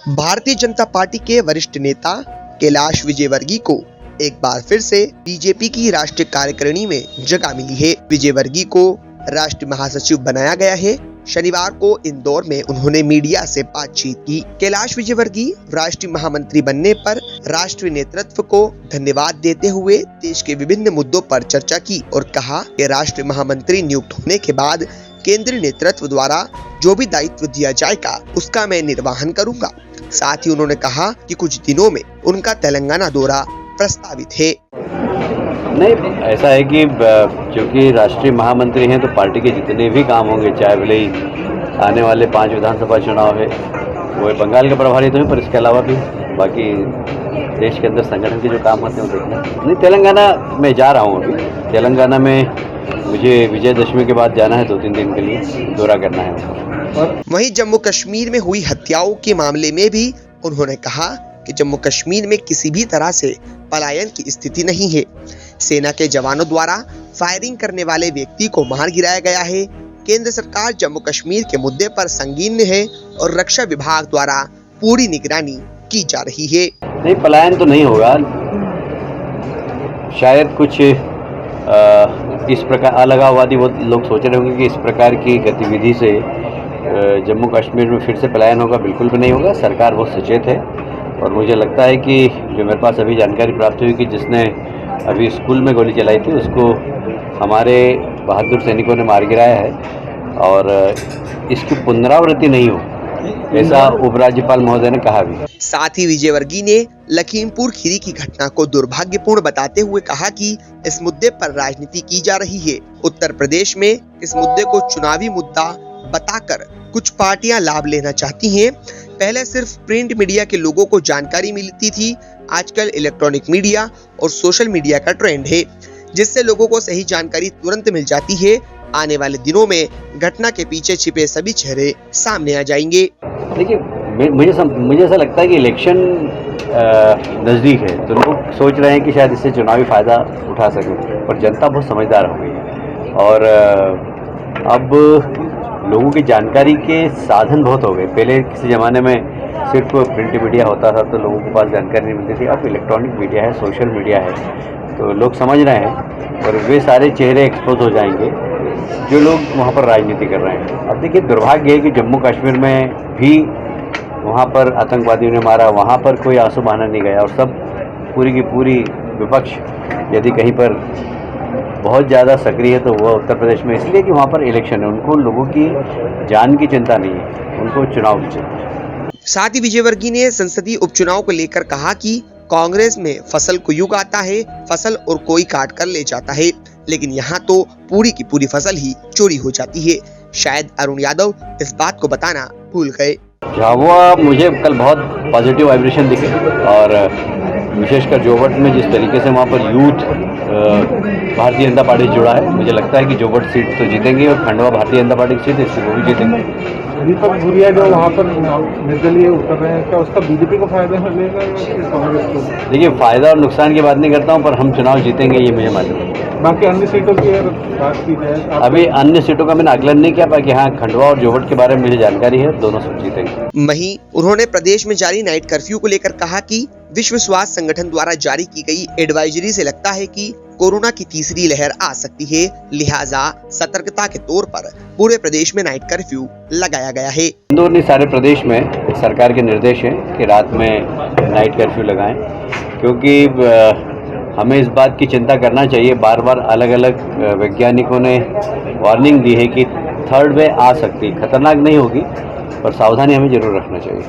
Bharatiya Janata party के वरिष्ठ नेता कैलाश विजयवर्गीय को एक बार फिर से बीजेपी की राष्ट्रीय कार्यकारिणी में जगह मिली है। विजयवर्गीय को राष्ट्रीय महासचिव बनाया गया है। शनिवार को इंदौर में उन्होंने मीडिया से बातचीत की। कैलाश विजयवर्गीय राष्ट्रीय महामंत्री बनने पर राष्ट्रीय नेतृत्व को धन्यवाद देते हुए देश के विभिन्न मुद्दों पर चर्चा की और कहा कि राष्ट्रीय महामंत्री नियुक्त होने के बाद केंद्रीय नेतृत्व द्वारा जो भी दायित्व दिया जाएगा उसका मैं निर्वहन करूंगा। साथ ही उन्होंने कहा कि कुछ दिनों में उनका तेलंगाना दौरा प्रस्तावित है। नहीं, ऐसा है कि क्योंकि राष्ट्रीय महामंत्री हैं तो पार्टी के जितने भी काम होंगे, चाहे भले ही आने वाले 5 विधानसभा चुनाव है, वो बंगाल के प्रभारी तो हैं, पर इसके अलावा भी बाकी देश के अंदर संगठन के जो काम होते हैं वो देखना। नहीं, तेलंगाना में जा रहा हूँ अभी। तेलंगाना में मुझे विजयदशमी के बाद जाना है, 2-3 दिन के लिए दौरा करना है। वहीं जम्मू कश्मीर में हुई हत्याओं के मामले में भी उन्होंने कहा कि जम्मू कश्मीर में किसी भी तरह से पलायन की स्थिति नहीं है। सेना के जवानों द्वारा फायरिंग करने वाले व्यक्ति को मार गिराया गया है। केंद्र सरकार जम्मू कश्मीर के मुद्दे पर संगीन है और रक्षा विभाग द्वारा पूरी निगरानी की जा रही है। नहीं, पलायन तो नहीं होगा। शायद कुछ इस प्रकार अलगाववादी वो लोग सोच रहे होंगे कि इस प्रकार की गतिविधि से जम्मू कश्मीर में फिर से पलायन होगा। बिल्कुल भी नहीं होगा। सरकार बहुत सचेत है और मुझे लगता है कि जो मेरे पास अभी जानकारी प्राप्त हुई कि जिसने अभी स्कूल में गोली चलाई थी उसको हमारे बहादुर सैनिकों ने मार गिराया है और इसकी पुनरावृत्ति नहीं हो, ऐसा उपराज्यपाल महोदय ने कहा भी। साथ ही विजयवर्गीय ने लखीमपुर खीरी की घटना को दुर्भाग्यपूर्ण बताते हुए कहा कि इस मुद्दे पर राजनीति की जा रही है। उत्तर प्रदेश में इस मुद्दे को चुनावी मुद्दा बताकर कुछ पार्टियां लाभ लेना चाहती हैं। पहले सिर्फ प्रिंट मीडिया के लोगों को जानकारी मिलती थी, आजकल इलेक्ट्रॉनिक मीडिया और सोशल मीडिया का ट्रेंड है, जिससे लोगों को सही जानकारी तुरंत मिल जाती है। आने वाले दिनों में घटना के पीछे छिपे सभी चेहरे सामने आ जाएंगे। देखिए, मुझे ऐसा लगता है कि इलेक्शन नज़दीक है तो लोग सोच रहे हैं कि शायद इससे चुनावी फ़ायदा उठा सकें, पर जनता बहुत समझदार हो गई है और अब लोगों की जानकारी के साधन बहुत हो गए। पहले किसी ज़माने में सिर्फ प्रिंट मीडिया होता था तो लोगों के पास जानकारी नहीं मिलती थी। अब इलेक्ट्रॉनिक मीडिया है, सोशल मीडिया है, तो लोग समझ रहे हैं और वे सारे चेहरे एक्सपोज हो जाएंगे जो लोग वहाँ पर राजनीति कर रहे हैं। अब देखिए, दुर्भाग्य है कि जम्मू कश्मीर में भी वहाँ पर आतंकवादियों ने मारा, वहाँ पर कोई आंसू बहाना नहीं गया और सब पूरी की पूरी विपक्ष यदि कहीं पर बहुत ज़्यादा सक्रिय है तो वह उत्तर प्रदेश में, इसलिए कि वहाँ पर इलेक्शन है। उनको लोगों की जान की चिंता नहीं है, उनको चुनाव की चिंता है। साथ ही विजयवर्गीय ने संसदीय उपचुनाव को लेकर कहा कि कांग्रेस में फसल को युग आता है, फसल और कोई काट कर ले जाता है, लेकिन यहाँ तो पूरी की पूरी फसल ही चोरी हो जाती है। शायद अरुण यादव इस बात को बताना भूल गए। झाबुआ मुझे कल बहुत पॉजिटिव वाइब्रेशन दिखे और विशेषकर जोबट में जिस तरीके से वहाँ पर यूथ भारतीय जनता पार्टी जुड़ा है, मुझे लगता है कि जोबट सीट तो जीतेंगे और खंडवा भारतीय जनता पार्टी की सीट है, इसलिए वो भी जीतेंगे। दीपक भूरिया जो वहाँ पर निर्दलीय उतर रहे हैं, क्या उसका बीजेपी को फायदा मिलेगा या कांग्रेस को? देखिए, फायदा और नुकसान की बात नहीं करता हूँ, पर हम चुनाव जीतेंगे ये मुझे मालूम है। बाकी अन्य सीटों की बात की जाए, अभी अन्य सीटों का मैंने आकलन नहीं किया, बाकी हाँ खंडवा और जोबट के बारे में मुझे जानकारी है, दोनों सीट जीतेंगे। वहीं उन्होंने प्रदेश में जारी नाइट कर्फ्यू को लेकर कहा कि विश्व स्वास्थ्य संगठन द्वारा जारी की गई एडवाइजरी से लगता है कि कोरोना की तीसरी लहर आ सकती है, लिहाजा सतर्कता के तौर पर पूरे प्रदेश में नाइट कर्फ्यू लगाया गया है। इंदौर नहीं, सारे प्रदेश में सरकार के निर्देश हैं कि रात में नाइट कर्फ्यू लगाएं, क्योंकि हमें इस बात की चिंता करना चाहिए। बार बार अलग अलग वैज्ञानिकों ने वार्निंग दी है कि थर्ड वेव आ सकती, खतरनाक नहीं होगी पर सावधानी हमें जरूर रखना चाहिए।